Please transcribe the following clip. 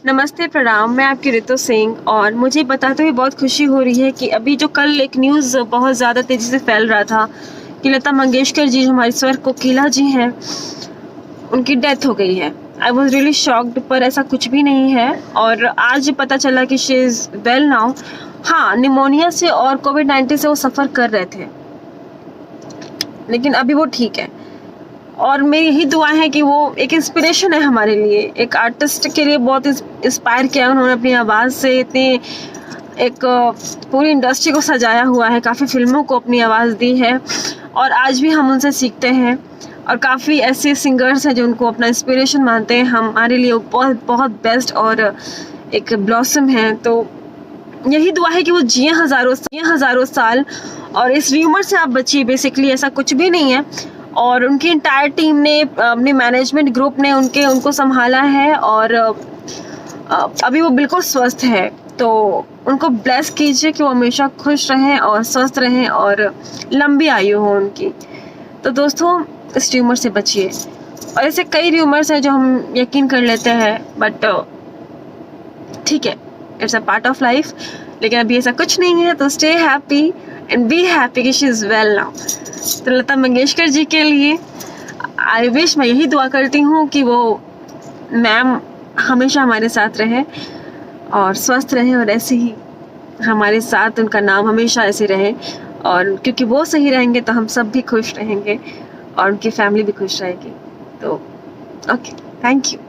नमस्ते, प्रणाम। मैं आपकी रितु सिंह और मुझे बताते हुए बहुत खुशी हो रही है कि अभी जो कल एक न्यूज़ बहुत ज़्यादा तेज़ी से फैल रहा था कि लता मंगेशकर जी, जो हमारी स्वर कोकिला जी हैं, उनकी डेथ हो गई है। आई वॉज रियली शॉक्ड, पर ऐसा कुछ भी नहीं है और आज पता चला कि शी इज़ वेल नाउ। हाँ, निमोनिया से और कोविड-19 से वो सफ़र कर रहे थे, लेकिन अभी वो ठीक है। और मेरी यही दुआ है कि वो एक इंस्पिरेशन है हमारे लिए, एक आर्टिस्ट के लिए बहुत इंस्पायर किया उन्होंने अपनी आवाज़ से। इतनी एक पूरी इंडस्ट्री को सजाया हुआ है, काफ़ी फिल्मों को अपनी आवाज़ दी है और आज भी हम उनसे सीखते हैं। और काफ़ी ऐसे सिंगर्स हैं जो उनको अपना इंस्पिरेशन मानते हैं। हमारे लिए वो बहुत बहुत बेस्ट और एक ब्लॉसम है। तो यही दुआ है कि वो जिए हज़ारों साल और इस र्यूमर से आप बचिए। बेसिकली ऐसा कुछ भी नहीं है और उनकी एंटायर टीम ने, अपने मैनेजमेंट ग्रुप ने उनको संभाला है और अभी वो बिल्कुल स्वस्थ है। तो उनको ब्लेस कीजिए कि वो हमेशा खुश रहें और स्वस्थ रहें और लंबी आयु हो उनकी। तो दोस्तों, इस र्यूमर से बचिए। और ऐसे कई र्यूमर्स हैं जो हम यकीन कर लेते हैं, बट ठीक है, it's a part of life. लेकिन अभी ऐसा कुछ नहीं है, तो stay happy and be happy कि शी इज़ वेल नाउ। तो लता मंगेशकर जी के लिए आई विश, मैं यही दुआ करती हूँ कि वो मैम हमेशा हमारे साथ रहे और स्वस्थ रहे और ऐसे ही हमारे साथ उनका नाम हमेशा ऐसे रहे। और क्योंकि वो सही रहेंगे तो हम सब भी खुश रहेंगे और उनकी फैमिली भी खुश रहेगी। तो ओके, थैंक यू।